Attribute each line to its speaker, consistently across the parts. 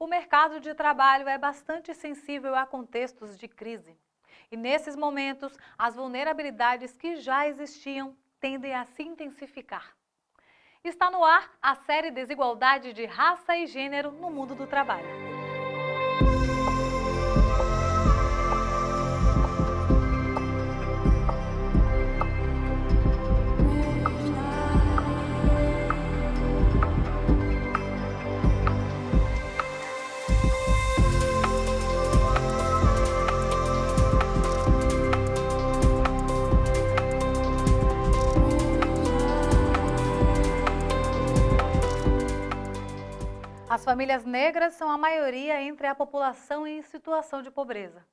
Speaker 1: O mercado de trabalho é bastante sensível a contextos de crise. E nesses momentos, as vulnerabilidades que já existiam tendem a se intensificar. Está no ar a série Desigualdade de Raça e Gênero no Mundo do Trabalho. As famílias negras são a maioria entre a população em situação de pobreza.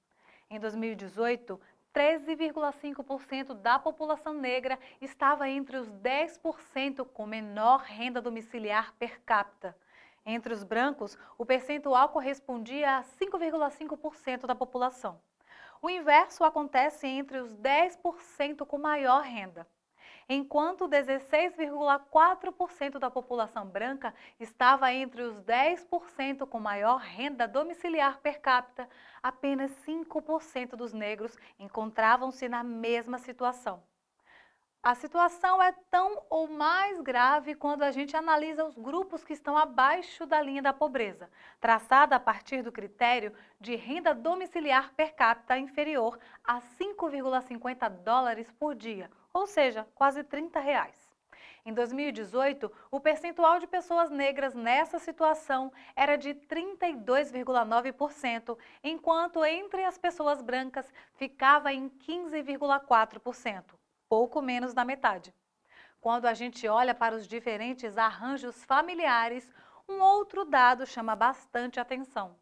Speaker 1: Em 2018, 13,5% da população negra estava entre os 10% com menor renda domiciliar per capita. Entre os brancos, o percentual correspondia a 5,5% da população. O inverso acontece entre os 10% com maior renda. Enquanto 16,4% da população branca estava entre os 10% com maior renda domiciliar per capita, apenas 5% dos negros encontravam-se na mesma situação. A situação é tão ou mais grave quando a gente analisa os grupos que estão abaixo da linha da pobreza, traçada a partir do critério de renda domiciliar per capita inferior a 5,50 dólares por dia, ou seja, quase R$ 30. Em 2018, o percentual de pessoas negras nessa situação era de 32,9%, enquanto entre as pessoas brancas ficava em 15,4%. Pouco menos da metade. Quando a gente olha para os diferentes arranjos familiares, um outro dado chama bastante atenção.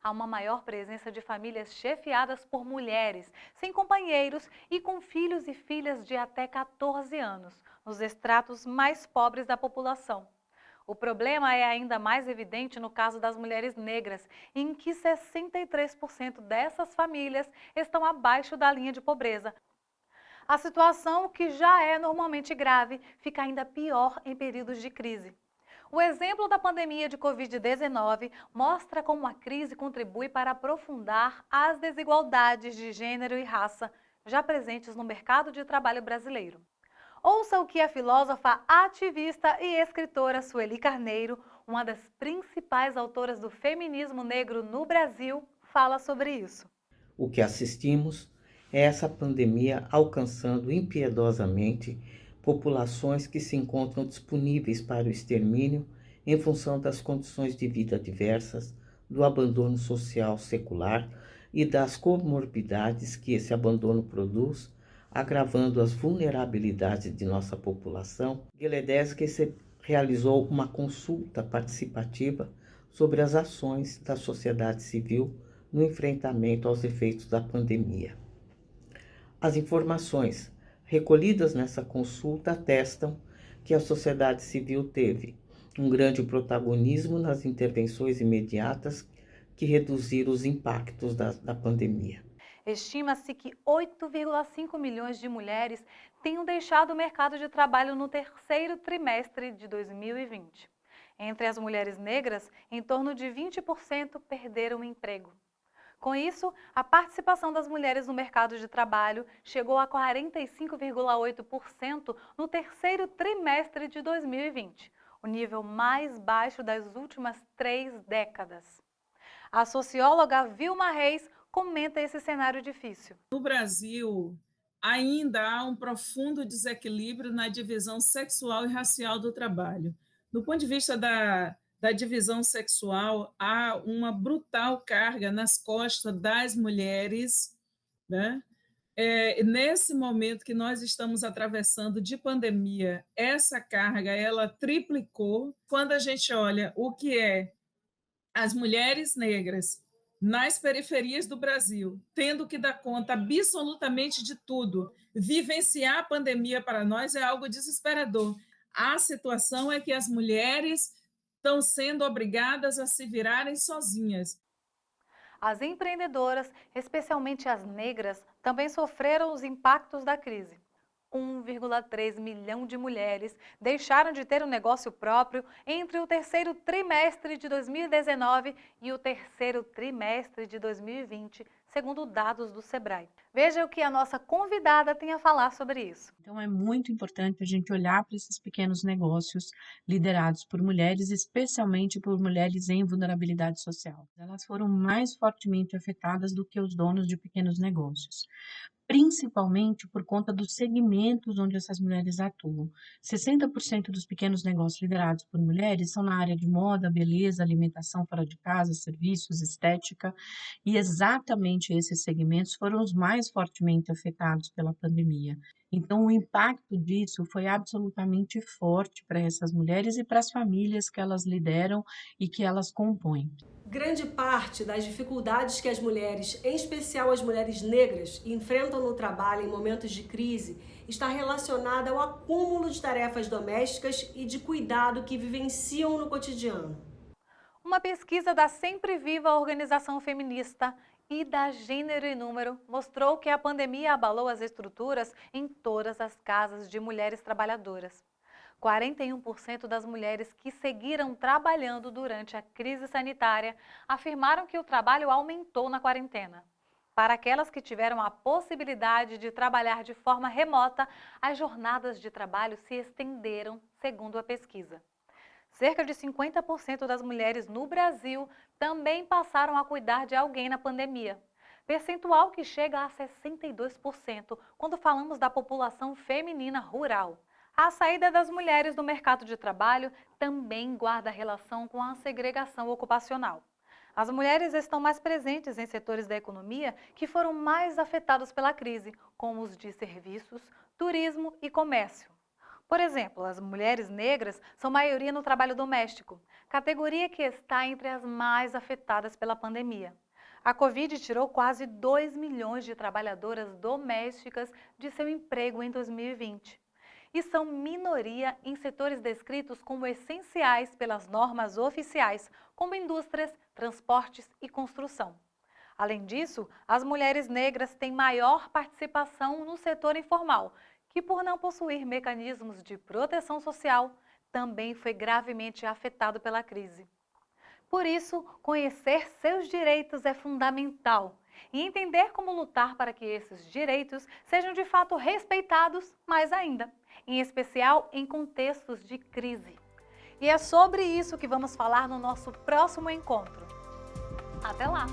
Speaker 1: Há uma maior presença de famílias chefiadas por mulheres, sem companheiros e com filhos e filhas de até 14 anos, nos estratos mais pobres da população. O problema é ainda mais evidente no caso das mulheres negras, em que 63% dessas famílias estão abaixo da linha de pobreza. A situação, que já é normalmente grave, fica ainda pior em períodos de crise. O exemplo da pandemia de Covid-19 mostra como a crise contribui para aprofundar as desigualdades de gênero e raça já presentes no mercado de trabalho brasileiro. Ouça o que a filósofa, ativista e escritora Sueli Carneiro, uma das principais autoras do feminismo negro no Brasil, fala sobre isso.
Speaker 2: O que assistimos é essa pandemia alcançando impiedosamente populações que se encontram disponíveis para o extermínio em função das condições de vida adversas, do abandono social secular e das comorbidades que esse abandono produz, agravando as vulnerabilidades de nossa população. Guiledeschi realizou uma consulta participativa sobre as ações da sociedade civil no enfrentamento aos efeitos da pandemia. As informações recolhidas nessa consulta atestam que a sociedade civil teve um grande protagonismo nas intervenções imediatas que reduziram os impactos da pandemia.
Speaker 1: Estima-se que 8,5 milhões de mulheres tenham deixado o mercado de trabalho no terceiro trimestre de 2020. Entre as mulheres negras, em torno de 20% perderam o emprego. Com isso, a participação das mulheres no mercado de trabalho chegou a 45,8% no terceiro trimestre de 2020, o nível mais baixo das últimas 3 décadas. A socióloga Vilma Reis comenta esse cenário difícil.
Speaker 3: No Brasil, ainda há um profundo desequilíbrio na divisão sexual e racial do trabalho. Do ponto de vista da divisão sexual, há uma brutal carga nas costas das mulheres, né? Nesse momento que nós estamos atravessando de pandemia, essa carga ela triplicou. Quando a gente olha o que é as mulheres negras nas periferias do Brasil, tendo que dar conta absolutamente de tudo, vivenciar a pandemia para nós é algo desesperador. A situação é que as mulheres estão sendo obrigadas a se virarem sozinhas.
Speaker 1: As empreendedoras, especialmente as negras, também sofreram os impactos da crise. 1,3 milhão de mulheres deixaram de ter um negócio próprio entre o terceiro trimestre de 2019 e o terceiro trimestre de 2020, segundo dados do Sebrae. Veja o que a nossa convidada tem a falar sobre isso.
Speaker 4: Então, é muito importante a gente olhar para esses pequenos negócios liderados por mulheres, especialmente por mulheres em vulnerabilidade social. Elas foram mais fortemente afetadas do que os donos de pequenos negócios, principalmente por conta dos segmentos onde essas mulheres atuam. 60% dos pequenos negócios liderados por mulheres são na área de moda, beleza, alimentação fora de casa, serviços, estética, e exatamente esses segmentos foram os mais fortemente afetados pela pandemia. Então, o impacto disso foi absolutamente forte para essas mulheres e para as famílias que elas lideram e que elas compõem.
Speaker 5: Grande parte das dificuldades que as mulheres, em especial as mulheres negras, enfrentam no trabalho em momentos de crise está relacionada ao acúmulo de tarefas domésticas e de cuidado que vivenciam no cotidiano.
Speaker 1: Uma pesquisa da Sempre Viva Organização Feminista e da Gênero e Número mostrou que a pandemia abalou as estruturas em todas as casas de mulheres trabalhadoras. 41% das mulheres que seguiram trabalhando durante a crise sanitária afirmaram que o trabalho aumentou na quarentena. Para aquelas que tiveram a possibilidade de trabalhar de forma remota, as jornadas de trabalho se estenderam, segundo a pesquisa. Cerca de 50% das mulheres no Brasil também passaram a cuidar de alguém na pandemia. Percentual que chega a 62% quando falamos da população feminina rural. A saída das mulheres do mercado de trabalho também guarda relação com a segregação ocupacional. As mulheres estão mais presentes em setores da economia que foram mais afetados pela crise, como os de serviços, turismo e comércio. Por exemplo, as mulheres negras são maioria no trabalho doméstico, categoria que está entre as mais afetadas pela pandemia. A Covid tirou quase 2 milhões de trabalhadoras domésticas de seu emprego em 2020. E são minoria em setores descritos como essenciais pelas normas oficiais, como indústrias, transportes e construção. Além disso, as mulheres negras têm maior participação no setor informal, que por não possuir mecanismos de proteção social, também foi gravemente afetado pela crise. Por isso, conhecer seus direitos é fundamental e entender como lutar para que esses direitos sejam de fato respeitados mais ainda, em especial em contextos de crise. E é sobre isso que vamos falar no nosso próximo encontro. Até lá!